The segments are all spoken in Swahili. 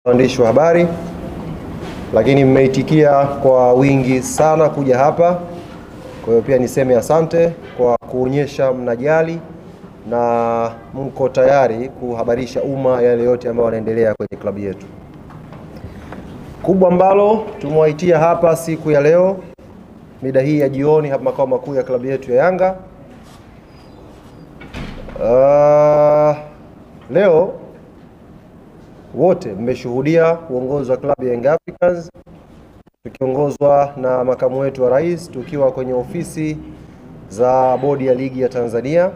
Waandishi wa habari, lakini mmeitikia kwa wingi sana kuja hapa. Kwa hiyo pia niseme asante kwa kuonyesha mnajali na mko tayari kuhabarisha umma yale yote ambayo yanaendelea kwenye klabu yetu. Kubwa ambalo tumewaitia hapa siku ya leo mida hii ya jioni hapa makao makuu ya klabu yetu ya Yanga. Leo wote mmeshuhudia uongozi wa klabu ya Young Africans tukiongozwa na makamu wetu wa rais, tukiwa kwenye ofisi za bodi ya ligi ya Tanzania,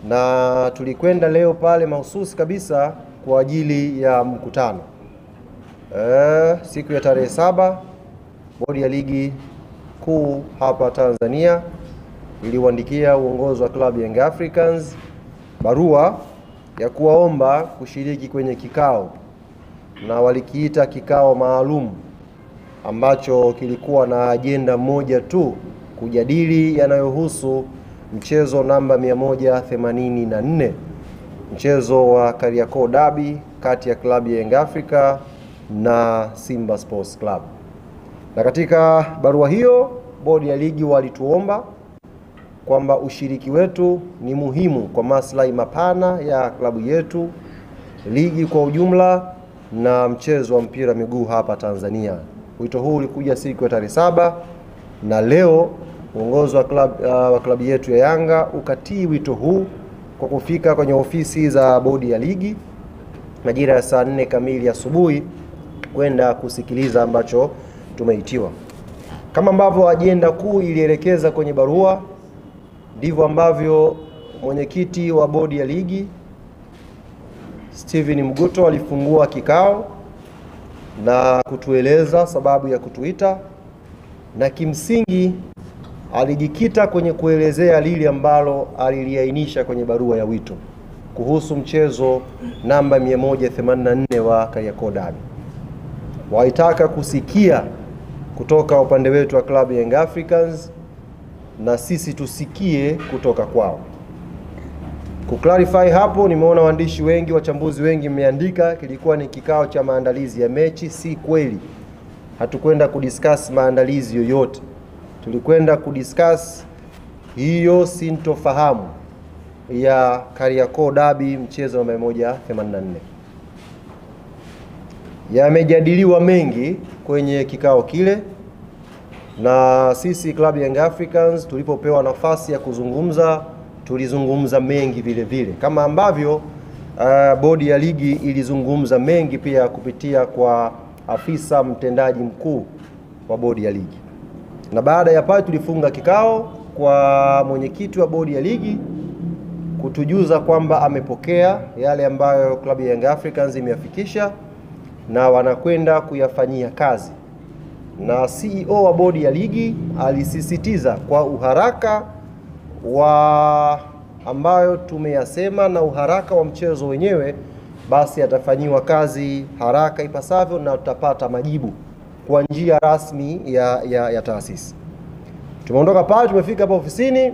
na tulikwenda leo pale mahususi kabisa kwa ajili ya mkutano. Siku ya tarehe 7 bodi ya ligi kuu hapa Tanzania iliwaandikia uongozi wa klabu ya Young Africans barua ya kuwaomba kushiriki kwenye kikao, na walikiita kikao maalum ambacho kilikuwa na ajenda moja tu, kujadili yanayohusu mchezo namba 184, mchezo wa Kariakoo Derby kati ya klabu ya Young Africa na Simba Sports Club. Na katika barua hiyo bodi ya ligi walituomba kwamba ushiriki wetu ni muhimu kwa maslahi mapana ya klabu yetu, ligi kwa ujumla na mchezo wa mpira miguu hapa Tanzania. Wito huu ulikuja siku ya tarehe 7, na leo uongozi wa klabu yetu ya Yanga ukatii wito huu kwa kufika kwenye ofisi za bodi ya ligi majira ya saa 4 kamili asubuhi kwenda kusikiliza ambacho tumeitiwa. Kama ambavyo ajenda kuu ilielekeza kwenye barua, ndivyo ambavyo mwenyekiti wa bodi ya ligi Steven Mguto alifungua kikao na kutueleza sababu ya kutuita, na kimsingi alijikita kwenye kuelezea lile ambalo aliliainisha kwenye barua ya wito kuhusu mchezo namba 184 wa Kariakoo Derby. Waitaka kusikia kutoka upande wetu wa klabu ya Young Africans na sisi tusikie kutoka kwao. Kuclarify hapo, nimeona waandishi wengi, wachambuzi wengi mmeandika kilikuwa ni kikao cha maandalizi ya mechi. Si kweli. Hatukwenda kudiscuss maandalizi yoyote. Tulikwenda kudiscuss hiyo sintofahamu ya Kariakoo Derby, mchezo wa 184. Yamejadiliwa mengi kwenye kikao kile, na sisi klabu ya Young Africans tulipopewa nafasi ya kuzungumza tulizungumza mengi vile vile, kama ambavyo bodi ya ligi ilizungumza mengi pia kupitia kwa afisa mtendaji mkuu wa bodi ya ligi. Na baada ya pale tulifunga kikao kwa mwenyekiti wa bodi ya ligi kutujuza kwamba amepokea yale ambayo klabu ya Young Africans imeyafikisha na wanakwenda kuyafanyia kazi. Na CEO wa bodi ya ligi alisisitiza kwa uharaka wa ambayo tumeyasema na uharaka wa mchezo wenyewe, basi atafanyiwa kazi haraka ipasavyo na tutapata majibu kwa njia rasmi ya taasisi. Tumeondoka pale, tumefika hapa ofisini,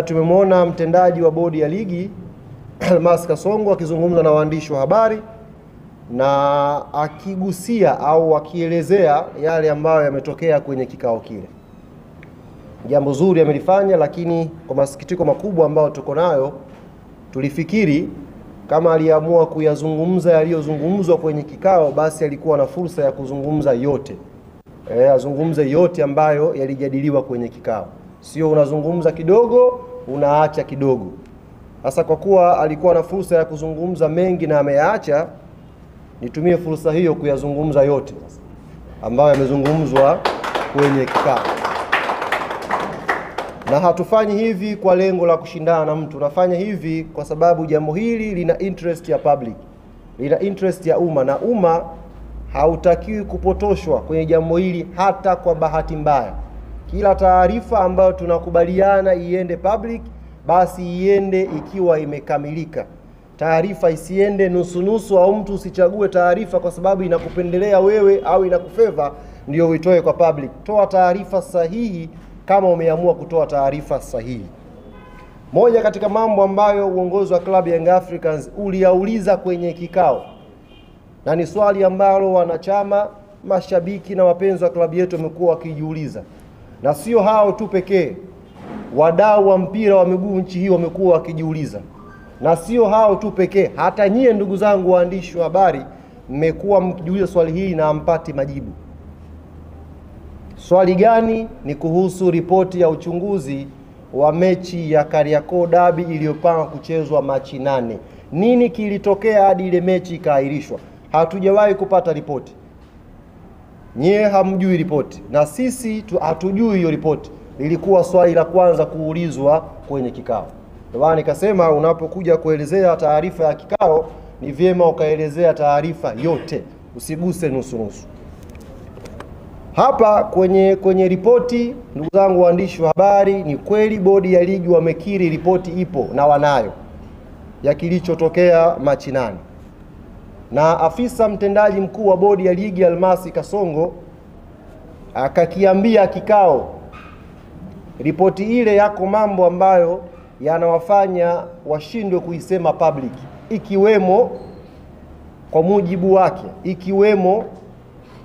tumemwona mtendaji wa bodi ya ligi Almas Kasongo akizungumza na waandishi wa habari na akigusia au akielezea yale ambayo yametokea kwenye kikao kile. Jambo zuri amelifanya, lakini kwa masikitiko makubwa ambayo tuko nayo, tulifikiri kama aliamua kuyazungumza yaliyozungumzwa kwenye kikao, basi alikuwa na fursa ya kuzungumza yote. Azungumze yote ambayo yalijadiliwa kwenye kikao. Sio unazungumza kidogo, unaacha kidogo. Sasa kwa kuwa alikuwa na fursa ya kuzungumza mengi na ameyaacha, nitumie fursa hiyo kuyazungumza yote ambayo yamezungumzwa kwenye kikao. Na hatufanyi hivi kwa lengo la kushindana na mtu. Tunafanya hivi kwa sababu jambo hili lina interest ya public, lina interest ya umma, na umma hautakiwi kupotoshwa kwenye jambo hili hata kwa bahati mbaya. Kila taarifa ambayo tunakubaliana iende public, basi iende ikiwa imekamilika. Taarifa isiende nusu au mtu usichague taarifa kwa sababu inakupendelea wewe au inakufeva ndio uitoe kwa public. Toa taarifa sahihi kama umeamua kutoa taarifa sahihi. Moja katika mambo ambayo uongozi wa klabu ya Young Africans uliauliza kwenye kikao na ni swali ambalo wanachama, mashabiki na wapenzi wa klabu yetu wamekuwa wakijiuliza, na sio hao tu pekee, wadau wa mpira wa miguu nchi hii wamekuwa wakijiuliza, na sio hao tu pekee, hata nyie ndugu zangu waandishi wa habari mmekuwa mkijiuliza swali hili na hampati majibu. Swali gani? Ni kuhusu ripoti ya uchunguzi wa mechi ya Kariakoo Derby iliyopangwa kuchezwa Machi 8. Nini kilitokea hadi ile mechi ikaahirishwa? Hatujawahi kupata ripoti. Nyie hamjui ripoti, na sisi hatujui hiyo ripoti. Lilikuwa swali la kwanza kuulizwa kwenye kikao. Ndio nikasema unapokuja kuelezea taarifa ya kikao ni vyema ukaelezea taarifa yote, usiguse nusu nusu. Hapa kwenye ripoti, ndugu zangu waandishi wa habari, ni kweli bodi ya ligi wamekiri ripoti ipo na wanayo ya kilichotokea Machi 8. Na afisa mtendaji mkuu wa bodi ya ligi Almasi Kasongo akakiambia kikao, ripoti ile yako mambo ambayo yanawafanya washindwe kuisema public, ikiwemo kwa mujibu wake, ikiwemo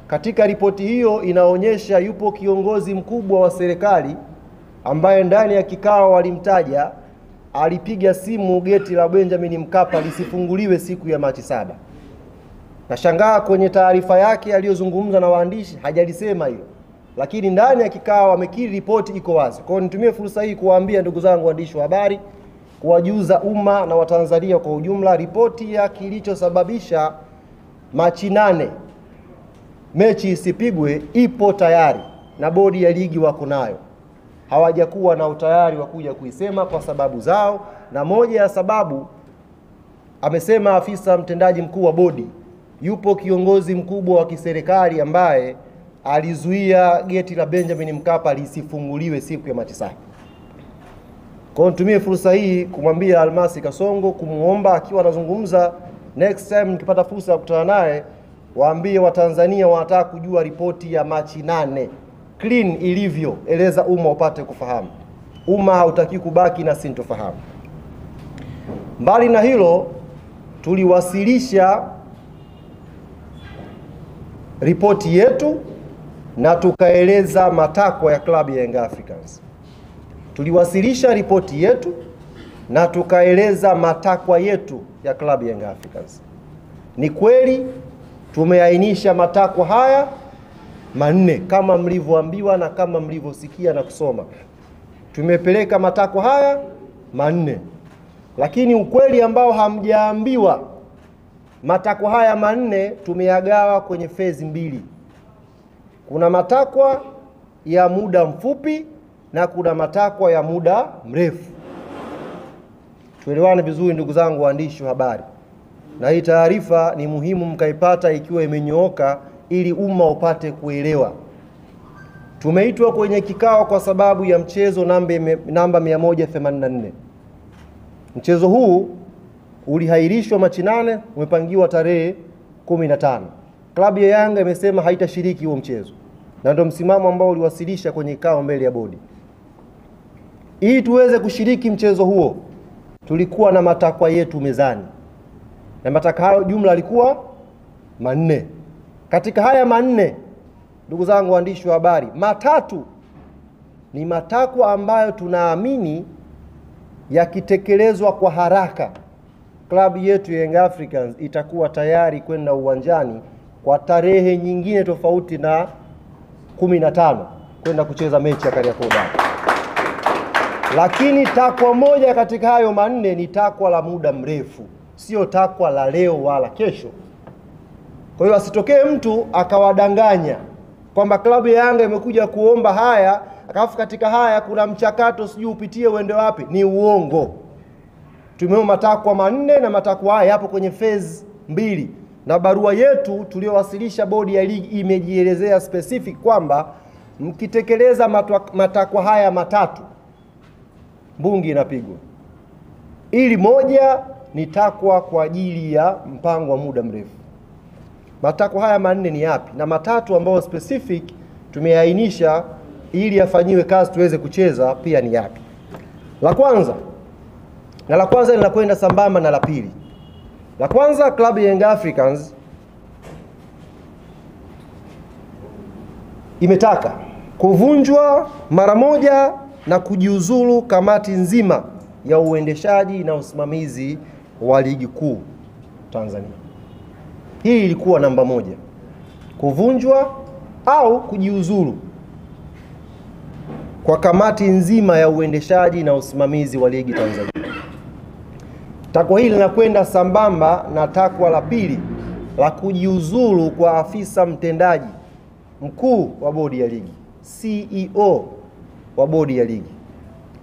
katika ripoti hiyo inaonyesha yupo kiongozi mkubwa wa serikali ambaye ndani ya kikao walimtaja, alipiga simu geti la Benjamin Mkapa lisifunguliwe siku ya Machi 7. Nashangaa kwenye taarifa yake aliyozungumza na waandishi hajalisema hilo, lakini ndani ya kikao amekiri ripoti iko wazi. Kwa hiyo nitumie fursa hii kuwaambia ndugu zangu waandishi wa habari, kuwajuza umma na Watanzania kwa ujumla, ripoti ya kilichosababisha Machi 8 mechi isipigwe ipo tayari na bodi ya ligi wako nayo. Hawajakuwa na utayari wa kuja kuisema kwa sababu zao, na moja ya sababu amesema afisa mtendaji mkuu wa bodi, yupo kiongozi mkubwa wa kiserikali ambaye alizuia geti la Benjamin Mkapa lisifunguliwe siku ya Machi 7. Kwa hiyo nitumie fursa hii kumwambia Almasi Kasongo, kumuomba akiwa anazungumza next time nikipata fursa ya kukutana naye, waambie Watanzania wanataka kujua ripoti ya Machi 8 clean ilivyo, eleza umma upate kufahamu. Umma hautaki kubaki na sintofahamu. Mbali na hilo, tuliwasilisha ripoti yetu na tukaeleza matakwa ya klabu ya Young Africans. Tuliwasilisha ripoti yetu na tukaeleza matakwa yetu ya klabu ya Young Africans. Ni kweli tumeainisha matakwa haya 4 kama mlivyoambiwa na kama mlivyosikia na kusoma. Tumepeleka matakwa haya 4. Lakini ukweli ambao hamjaambiwa, matakwa haya 4 tumeyagawa kwenye phase 2. Kuna matakwa ya muda mfupi na kuna matakwa ya muda mrefu. Tuelewane vizuri ndugu zangu waandishi wa habari. Na hii taarifa ni muhimu mkaipata ikiwa imenyooka ili umma upate kuelewa. Tumeitwa kwenye kikao kwa sababu ya mchezo namba 184. Mchezo huu ulihairishwa Machi 8, umepangiwa tarehe 15. Klabu ya Yanga imesema haitashiriki huo mchezo. Na ndio msimamo ambao uliwasilisha kwenye kikao mbele ya bodi. Ili tuweze kushiriki mchezo huo, tulikuwa na matakwa yetu mezani. Na matakwa hayo jumla alikuwa 4. Katika haya 4, ndugu zangu waandishi wa habari, 3 ni matakwa ambayo tunaamini yakitekelezwa kwa haraka, klabu yetu ya Young Africans itakuwa tayari kwenda uwanjani kwa tarehe nyingine tofauti na 15 kwenda kucheza mechi ya Kariakoo Derby. Lakini takwa moja katika hayo 4 ni takwa la muda mrefu, sio takwa la leo wala kesho. Kwa hiyo asitokee mtu akawadanganya kwamba klabu ya Yanga imekuja kuomba haya, akafu katika haya kuna mchakato sijui upitie uende wapi. Ni uongo. Tumeomba matakwa 4 na matakwa haya yapo kwenye phase 2. Na barua yetu tuliyowasilisha bodi ya ligi imejielezea specific kwamba mkitekeleza matakwa haya 3, mbungi inapigwa. Ili moja ni takwa kwa ajili ya mpango wa muda mrefu. Matakwa haya 4 ni yapi? Na 3 ambao specific tumeainisha ili yafanyiwe kazi tuweze kucheza pia ni yapi? La kwanza linakwenda sambamba na la pili. La kwanza, klabu ya Young Africans imetaka kuvunjwa mara moja na kujiuzulu kamati nzima ya uendeshaji na usimamizi wa ligi kuu Tanzania. Hii ilikuwa namba moja, kuvunjwa au kujiuzulu kwa kamati nzima ya uendeshaji na usimamizi wa ligi Tanzania. Takwa hili linakwenda sambamba na takwa la pili la kujiuzulu kwa afisa mtendaji mkuu wa bodi ya ligi, CEO wa bodi ya ligi.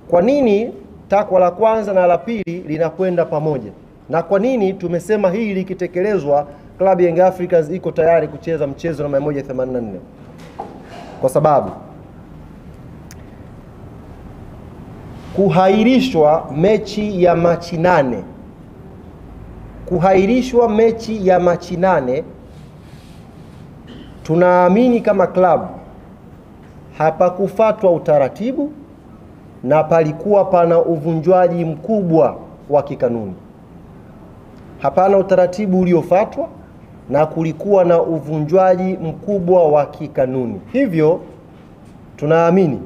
Kwa nini takwa la kwanza na la pili linakwenda pamoja? Na kwa nini tumesema hili likitekelezwa klabu ya Young Africans iko tayari kucheza mchezo namba 184? Kwa sababu kuhairishwa mechi ya Machi 8, kuhairishwa mechi ya Machi 8, tunaamini kama klabu hapakufuatwa utaratibu na palikuwa pana uvunjwaji mkubwa wa kikanuni. Hapana utaratibu uliofuatwa na kulikuwa na uvunjwaji mkubwa wa kikanuni. Hivyo tunaamini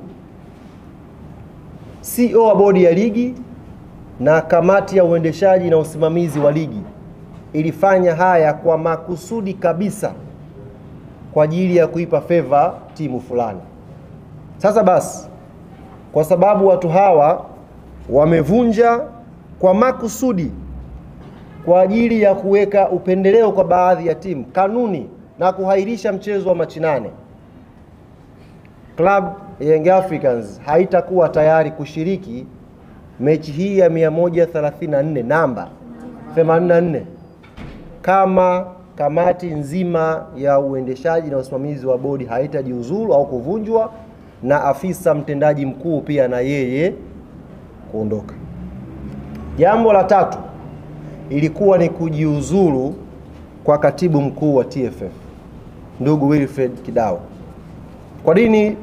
CEO wa bodi ya ligi na kamati ya uendeshaji na usimamizi wa ligi ilifanya haya kwa makusudi kabisa kwa ajili ya kuipa favor timu fulani. Sasa basi, kwa sababu watu hawa wamevunja kwa makusudi kwa ajili ya kuweka upendeleo kwa baadhi ya timu kanuni na kuhairisha mchezo wa Machi 8, Club Young Africans haitakuwa tayari kushiriki mechi hii ya 134 namba 84 kama kamati nzima ya uendeshaji na usimamizi wa bodi haitajiuzulu au kuvunjwa na afisa mtendaji mkuu pia na yeye kuondoka. Jambo la tatu ilikuwa ni kujiuzulu kwa katibu mkuu wa TFF, ndugu Wilfred Kidao. Kwa nini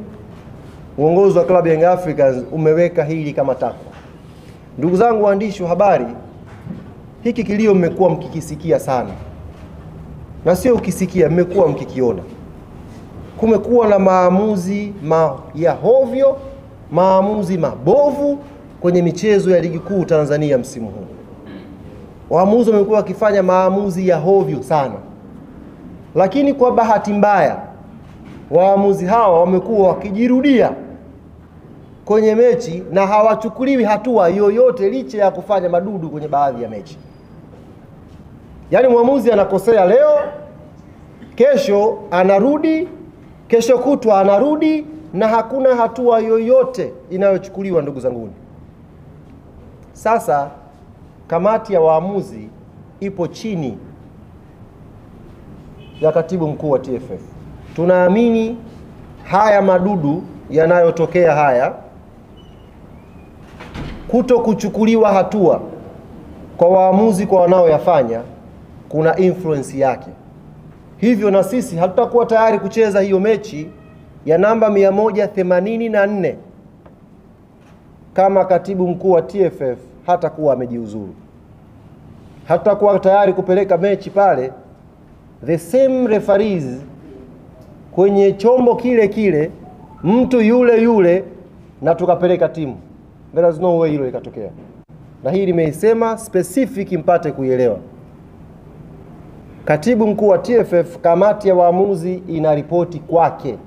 uongozi wa klabu ya Young Africans umeweka hili kama takwa? Ndugu zangu waandishi wa habari, hiki kilio mmekuwa mkikisikia sana, na sio ukisikia, mmekuwa mkikiona. Kumekuwa na maamuzi ya hovyo, maamuzi mabovu kwenye michezo ya ligi kuu Tanzania msimu huu. Waamuzi wamekuwa wakifanya maamuzi ya hovyo sana, lakini kwa bahati mbaya waamuzi hawa wamekuwa wakijirudia kwenye mechi na hawachukuliwi hatua yoyote licha ya kufanya madudu kwenye baadhi ya mechi. Yaani mwamuzi anakosea leo, kesho anarudi, kesho kutwa anarudi, na hakuna hatua yoyote inayochukuliwa, ndugu zangu. Sasa kamati ya waamuzi ipo chini ya katibu mkuu wa TFF. Tunaamini haya madudu yanayotokea haya, kuto kuchukuliwa hatua kwa waamuzi kwa wanaoyafanya, kuna influence yake. Hivyo na sisi hatutakuwa tayari kucheza hiyo mechi ya namba 184 kama katibu mkuu wa TFF hatakuwa amejiuzuru. Hatutakuwa tayari kupeleka mechi pale the same referees kwenye chombo kile kile, mtu yule yule, na tukapeleka timu. There is no way hilo likatokea. Na hii nimeisema specific mpate kuielewa. Katibu mkuu wa TFF, kamati ya waamuzi inaripoti kwake,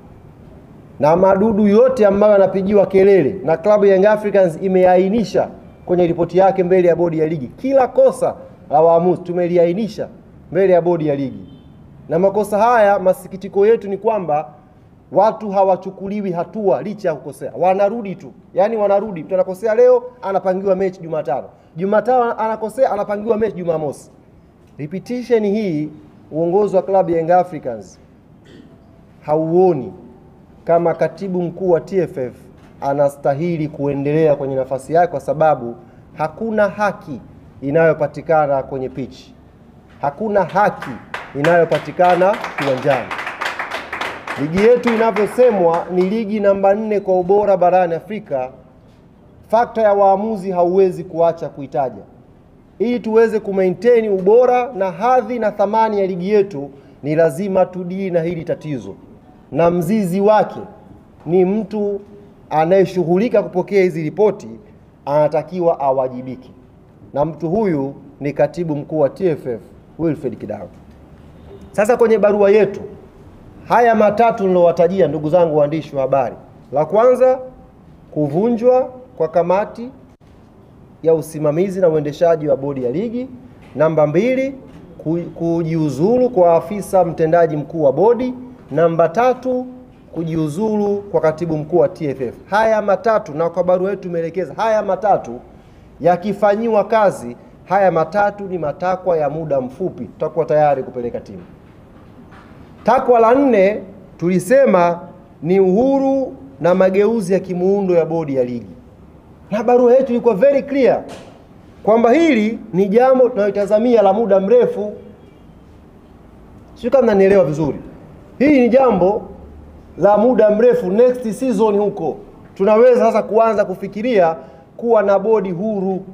na madudu yote ambayo yanapigiwa kelele na klabu ya Young Africans imeainisha kwenye ripoti yake mbele ya bodi ya ligi. Kila kosa la waamuzi tumeliainisha mbele ya bodi ya ligi. Na makosa haya, masikitiko yetu ni kwamba watu hawachukuliwi hatua licha ya kukosea. Wanarudi tu. Yaani wanarudi. Mtu anakosea leo, anapangiwa mechi Jumatano. Jumatano anakosea, anapangiwa mechi Jumamosi. Repetition hii uongozi wa klabu ya Young Africans hauoni kama katibu mkuu wa TFF anastahili kuendelea kwenye nafasi yake, kwa sababu hakuna haki inayopatikana kwenye pitch. Hakuna haki inayopatikana kiwanjani. Ligi yetu inavyosemwa ni ligi namba 4 kwa ubora barani Afrika. Fakta ya waamuzi hauwezi kuacha kuitaja. Ili tuweze kumaintain ubora na hadhi na thamani ya ligi yetu, ni lazima tudili na hili tatizo. na mzizi wake ni mtu anayeshughulika kupokea hizi ripoti, anatakiwa awajibiki, na mtu huyu ni katibu mkuu wa TFF Wilfred Kidao. Sasa kwenye barua yetu haya matatu nilowatajia, ndugu zangu waandishi wa habari: la kwanza, kuvunjwa kwa kamati ya usimamizi na uendeshaji wa bodi ya ligi; namba 2, kujiuzulu kwa afisa mtendaji mkuu wa bodi; namba 3, kujiuzulu kwa katibu mkuu wa TFF. Haya matatu, na kwa barua yetu tumeelekeza haya matatu yakifanyiwa kazi, haya matatu ni matakwa ya muda mfupi, tutakuwa tayari kupeleka timu. Takwa la 4 tulisema ni uhuru na mageuzi ya kimuundo ya bodi ya ligi, na barua yetu ilikuwa very clear kwamba hili ni jambo tunalotazamia la muda mrefu. Sio kama mnanielewa vizuri. Hii ni jambo la muda mrefu. Next season huko tunaweza sasa kuanza kufikiria kuwa na bodi huru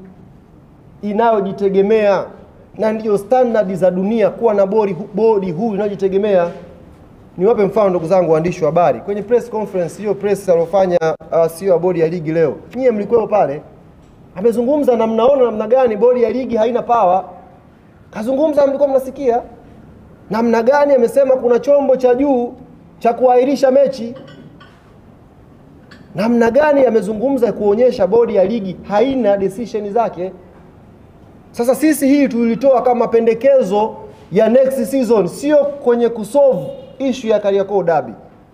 inayojitegemea, na ndio standard za dunia, kuwa na bodi huru inayojitegemea. Niwape mfano ndugu zangu waandishi wa habari. Kwenye press conference hiyo press alofanya CEO wa bodi ya ligi leo, nyie mlikuwa pale, amezungumza na mnaona namna gani bodi ya ligi haina power. Kazungumza, mlikuwa mnasikia namna gani amesema kuna chombo cha juu cha kuahirisha mechi, namna gani amezungumza kuonyesha bodi ya ligi haina decision zake. Sasa sisi hii tulitoa kama pendekezo ya next season, sio kwenye kusolve issue ya Kariakoo Derby.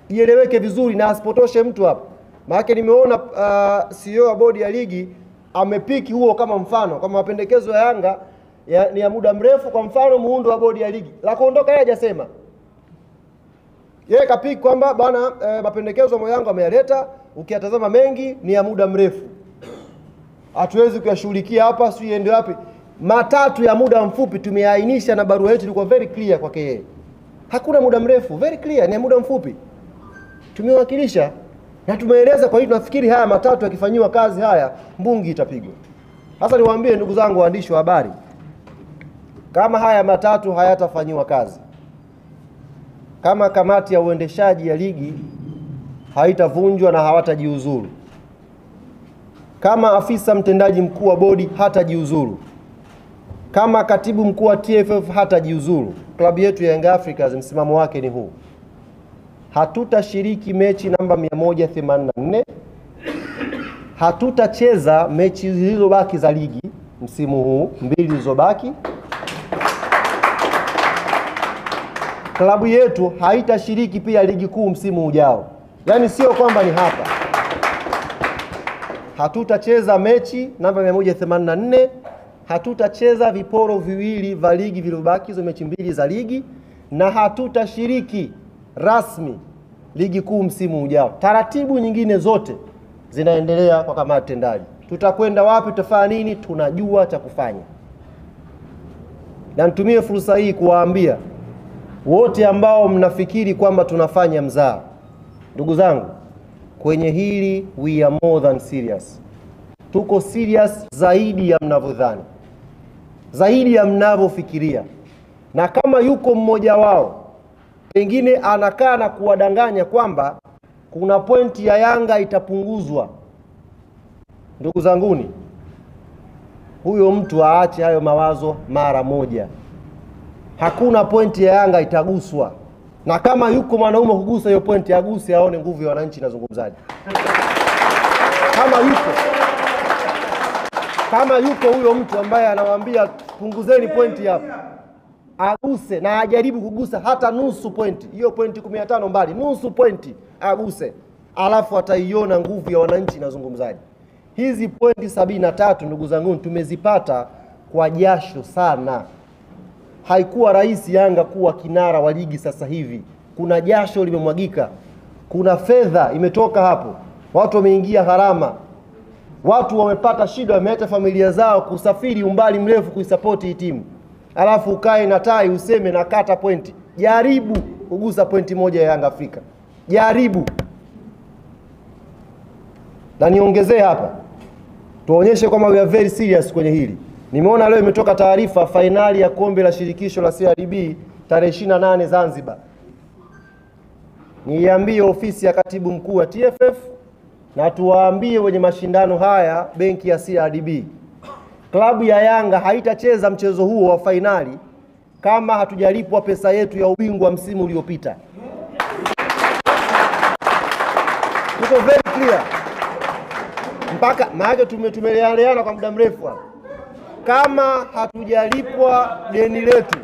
Ieleweke vizuri na asipotoshe mtu hapa. Maana nimeona CEO wa bodi ya ligi amepiki huo kama mfano, kama mapendekezo ya Yanga ni ya muda mrefu, kwa mfano muundo wa bodi ya ligi. La kuondoka yeye hajasema. Yeye kapiki kwamba bwana mapendekezo ya Yanga ameyaleta, ukiyatazama mengi ni ya muda mrefu, hatuwezi kuyashughulikia hapa, si iende wapi. Matatu ya muda mfupi tumeainisha, na barua yetu ilikuwa very clear kwake yeye. Hakuna muda mrefu, very clear, ni muda mfupi. Tumewakilisha na tumeeleza kwa hiyo tunafikiri haya matatu yakifanywa kazi, haya mbungi itapigwa. Sasa niwaambie ndugu zangu waandishi wa habari, kama haya matatu hayatafanywa kazi, kama kamati ya uendeshaji ya ligi haitavunjwa na hawatajiuzuru, kama afisa mtendaji mkuu wa bodi hatajiuzuru, kama katibu mkuu wa TFF hatajiuzuru, klabu yetu ya Young Africans msimamo wake ni huu: hatutashiriki mechi namba 184, hatutacheza mechi zilizobaki za ligi msimu huu, 2 zilizobaki. Klabu yetu haitashiriki pia ligi kuu msimu ujao. Yaani sio kwamba ni hapa. Hatutacheza mechi namba 184, hatutacheza viporo viwili vya ligi vilibaki, hizo mechi 2 za ligi, na hatutashiriki rasmi ligi kuu msimu ujao. Taratibu nyingine zote zinaendelea kwa kamati tendaji. Tutakwenda wapi, tutafanya nini, tunajua cha kufanya. Na nitumie fursa hii kuwaambia wote ambao mnafikiri kwamba tunafanya mzaha, ndugu zangu, kwenye hili we are more than serious. Tuko serious zaidi ya mnavyodhani, zaidi ya mnavyofikiria. Na kama yuko mmoja wao pengine anakaa na kuwadanganya kwamba kuna pointi ya Yanga itapunguzwa, ndugu zanguni, huyo mtu aache hayo mawazo mara moja. Hakuna pointi ya Yanga itaguswa, na kama yuko mwanaume kugusa hiyo pointi, aguse aone nguvu ya wananchi inazungumzaje. Kama yuko huyo mtu ambaye anawaambia punguzeni pointi hapa, aguse na ajaribu kugusa hata nusu pointi. Hiyo pointi 15 mbali, nusu pointi aguse, alafu ataiona nguvu ya wananchi inazungumzaje. Hizi pointi 73 ndugu zangu tumezipata kwa jasho sana. Haikuwa rahisi Yanga kuwa kinara wa ligi sasa hivi. Kuna jasho limemwagika, kuna fedha imetoka hapo, watu wameingia gharama, watu wamepata shida, wameacha familia zao kusafiri umbali mrefu kuisupport hii timu. Alafu ukae na tai useme na kata pointi. Jaribu kugusa pointi moja ya Yanga Afrika, jaribu. Na niongezee hapa, tuonyeshe kwamba we are very serious kwenye hili. Nimeona leo imetoka taarifa fainali ya kombe la shirikisho la CRDB tarehe 28 Zanzibar. niambie ofisi ya katibu mkuu wa TFF na tuwaambie wenye mashindano haya benki ya CRDB, klabu ya Yanga haitacheza mchezo huo wa fainali kama hatujalipwa pesa yetu ya ubingwa msimu uliopita. Tuko very clear. Mpaka maana tumeleana kwa muda mrefu hapa. Kama hatujalipwa deni letu,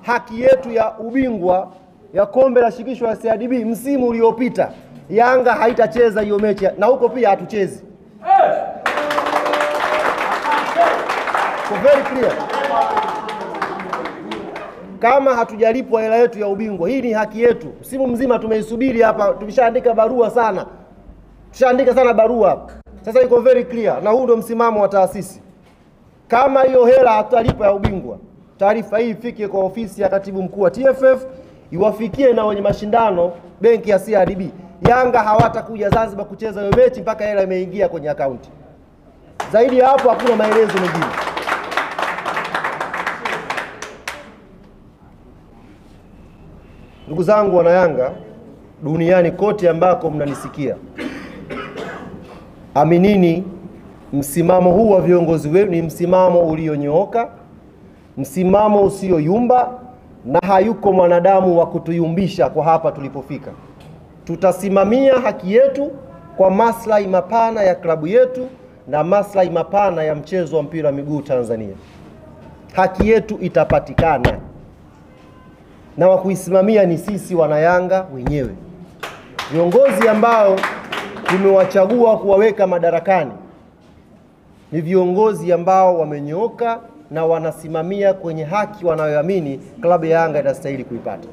haki yetu ya ubingwa ya kombe la shirikisho la CRDB msimu uliopita, Yanga haitacheza hiyo mechi na huko pia hatuchezi. So very clear. Kama hatujalipwa hela yetu ya ubingwa, hii ni haki yetu. Msimu mzima tumeisubiri hapa, tumeshaandika barua sana. Tushaandika sana barua hapa. Sasa iko very clear na huu ndio msimamo wa taasisi. Kama hiyo hela hatalipwa ya ubingwa, taarifa hii ifike kwa ofisi ya katibu mkuu wa TFF, iwafikie na wenye mashindano benki ya CRDB. Yanga hawatakuja Zanzibar kucheza hiyo mechi mpaka hela imeingia kwenye akaunti. Zaidi ya hapo hakuna maelezo mengine. Ndugu zangu wana Yanga duniani kote ambako mnanisikia, aminini msimamo huu wa viongozi wenu ni msimamo ulionyooka, msimamo usioyumba, na hayuko mwanadamu wa kutuyumbisha kwa hapa tulipofika. Tutasimamia haki yetu kwa maslahi mapana ya klabu yetu na maslahi mapana ya mchezo wa mpira wa miguu Tanzania. Haki yetu itapatikana, na wa kuisimamia ni sisi wanayanga wenyewe. Viongozi ambao tumewachagua kuwaweka madarakani ni viongozi ambao wamenyooka na wanasimamia kwenye haki wanayoamini klabu ya Yanga inastahili kuipata.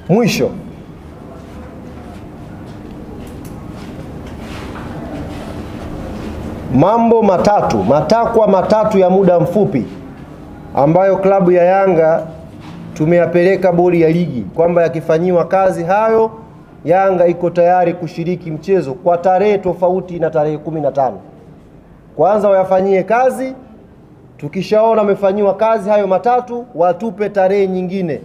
Mwisho mambo matakwa matatu ya muda mfupi ambayo klabu ya Yanga tumeyapeleka bodi ya ligi kwamba yakifanyiwa kazi hayo, Yanga iko tayari kushiriki mchezo kwa tarehe tofauti na tarehe 15. Kwanza wayafanyie kazi, tukishaona wamefanyiwa kazi hayo matatu, watupe tarehe nyingine.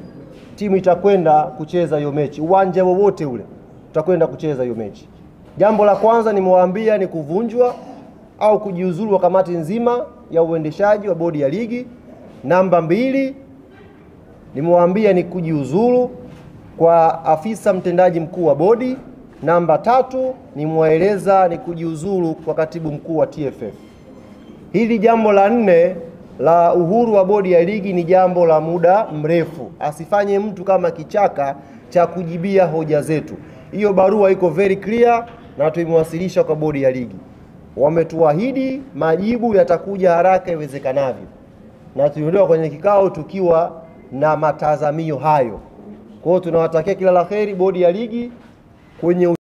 Timu itakwenda kucheza hiyo mechi, uwanja wowote ule tutakwenda kucheza hiyo mechi. Jambo la kwanza nimewaambia ni kuvunjwa au kujiuzulu wa kamati nzima ya uendeshaji wa bodi ya ligi. Namba 2 nimewaambia ni kujiuzulu kwa afisa mtendaji mkuu wa bodi. Namba 3 nimewaeleza ni kujiuzulu kwa katibu mkuu wa TFF. Hili jambo la 4 la uhuru wa bodi ya ligi ni jambo la muda mrefu. Asifanye mtu kama kichaka cha kujibia hoja zetu. Hiyo barua iko very clear na tumewasilisha kwa bodi ya ligi. Wametuahidi majibu yatakuja haraka iwezekanavyo, na tuliondoka kwenye kikao tukiwa na matazamio hayo. Kwa hiyo tunawatakia kila laheri bodi ya ligi kwenye